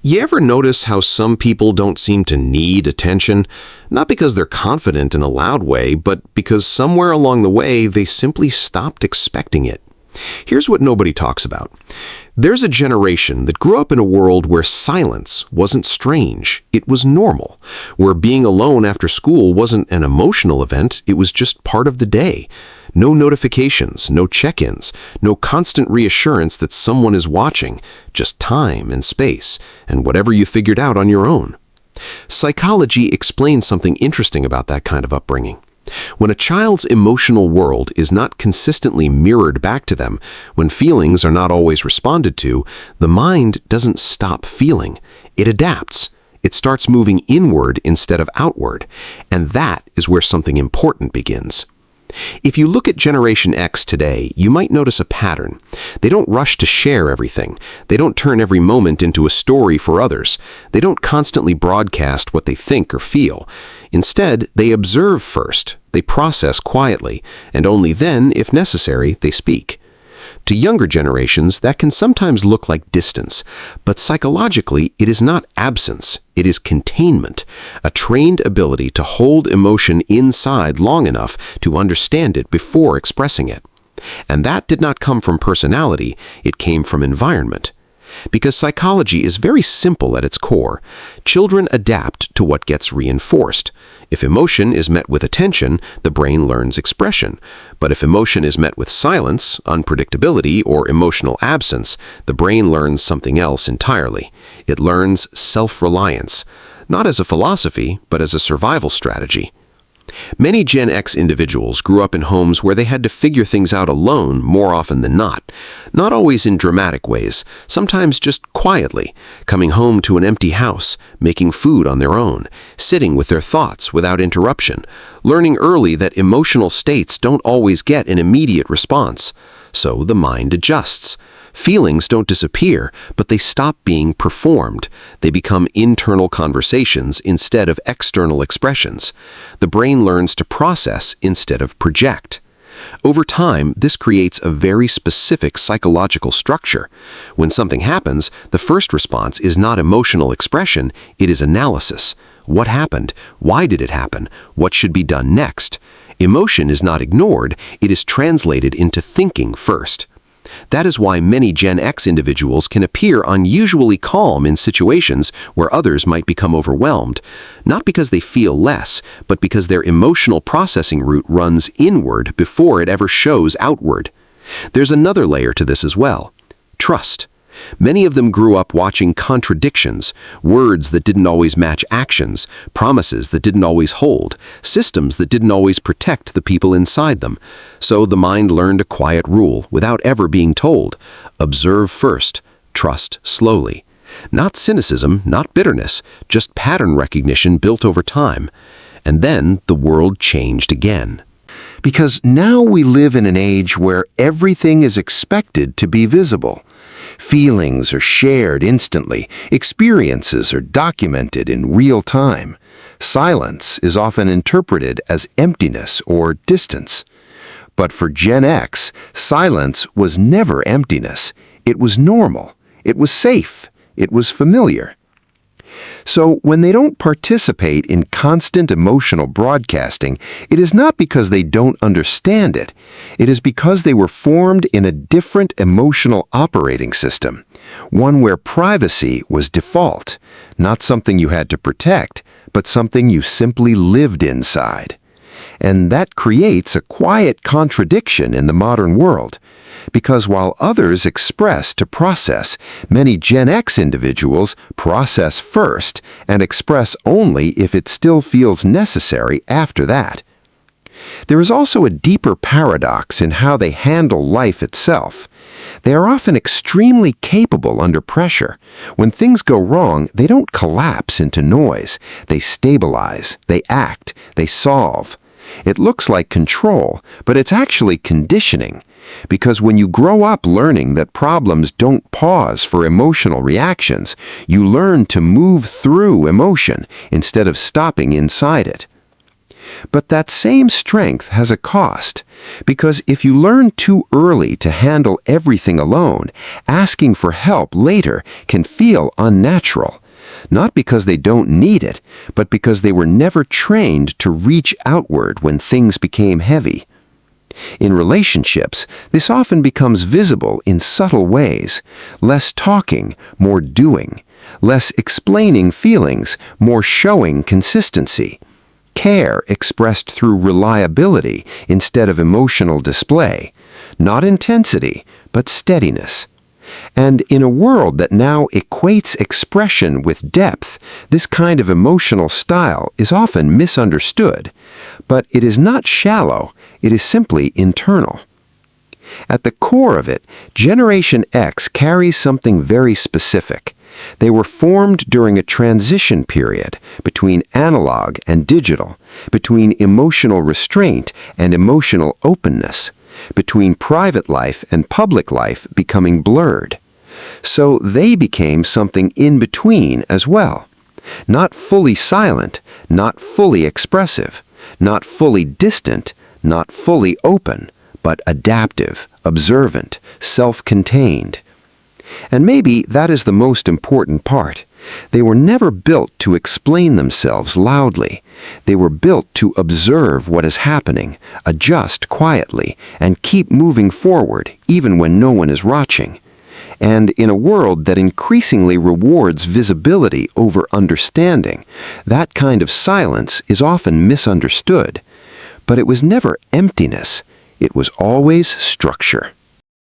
You ever notice how some people don't seem to need attention? Not because they're confident in a loud way, but because somewhere along the way they simply stopped expecting it. Here's what nobody talks about. There's a generation that grew up in a world where silence wasn't strange, it was normal. Where being alone after school wasn't an emotional event, it was just part of the day. No notifications, no check-ins, no constant reassurance that someone is watching, just time and space, and whatever you figured out on your own. Psychology explains something interesting about that kind of upbringing. When a child's emotional world is not consistently mirrored back to them, when feelings are not always responded to, the mind doesn't stop feeling. It adapts. It starts moving inward instead of outward. And that is where something important begins. If you look at Generation X today, you might notice a pattern. They don't rush to share everything. They don't turn every moment into a story for others. They don't constantly broadcast what they think or feel. Instead, they observe first, they process quietly, and only then, if necessary, they speak. To younger generations, that can sometimes look like distance, but psychologically, it is not absence, it is containment, a trained ability to hold emotion inside long enough to understand it before expressing it. And that did not come from personality, it came from environment. Because psychology is very simple at its core. Children adapt to what gets reinforced. If emotion is met with attention, the brain learns expression. But if emotion is met with silence, unpredictability, or emotional absence, the brain learns something else entirely. It learns self-reliance, not as a philosophy, but as a survival strategy. Many Gen X individuals grew up in homes where they had to figure things out alone more often than not. Not always in dramatic ways, sometimes just quietly, coming home to an empty house, making food on their own, sitting with their thoughts without interruption, learning early that emotional states don't always get an immediate response. So the mind adjusts. Feelings don't disappear, but they stop being performed. They become internal conversations instead of external expressions. The brain learns to process instead of project. Over time, this creates a very specific psychological structure. When something happens, the first response is not emotional expression, it is analysis. What happened? Why did it happen? What should be done next? Emotion is not ignored, it is translated into thinking first. That is why many Gen X individuals can appear unusually calm in situations where others might become overwhelmed, not because they feel less, but because their emotional processing route runs inward before it ever shows outward. There's another layer to this as well: trust. Many of them grew up watching contradictions, words that didn't always match actions, promises that didn't always hold, systems that didn't always protect the people inside them. So the mind learned a quiet rule without ever being told: observe first, trust slowly. Not cynicism, not bitterness, just pattern recognition built over time. And then the world changed again. Because now we live in an age where everything is expected to be visible. Feelings are shared instantly. Experiences are documented in real time. Silence is often interpreted as emptiness or distance. But for Gen X, silence was never emptiness. It was normal. It was safe. It was familiar. So when they don't participate in constant emotional broadcasting, it is not because they don't understand it. It is because they were formed in a different emotional operating system, one where privacy was default, not something you had to protect, but something you simply lived inside. And that creates a quiet contradiction in the modern world. Because while others express to process, many Gen X individuals process first and express only if it still feels necessary after that. There is also a deeper paradox in how they handle life itself. They are often extremely capable under pressure. When things go wrong, they don't collapse into noise. They stabilize, they act, they solve. It looks like control, but it's actually conditioning. Because when you grow up learning that problems don't pause for emotional reactions, you learn to move through emotion instead of stopping inside it. But that same strength has a cost, because if you learn too early to handle everything alone, asking for help later can feel unnatural. Not because they don't need it, but because they were never trained to reach outward when things became heavy. In relationships, this often becomes visible in subtle ways: less talking, more doing; less explaining feelings, more showing consistency; care expressed through reliability instead of emotional display; not intensity, but steadiness. And in a world that now equates expression with depth, this kind of emotional style is often misunderstood. But it is not shallow, it is simply internal. At the core of it, Generation X carries something very specific. They were formed during a transition period between analog and digital, between emotional restraint and emotional openness, between private life and public life becoming blurred. So they became something in between as well. Not fully silent, not fully expressive, not fully distant, not fully open, but adaptive, observant, self-contained. And maybe that is the most important part. They were never built to explain themselves loudly. They were built to observe what is happening, adjust quietly, and keep moving forward even when no one is watching. And in a world that increasingly rewards visibility over understanding, that kind of silence is often misunderstood. But it was never emptiness. It was always structure.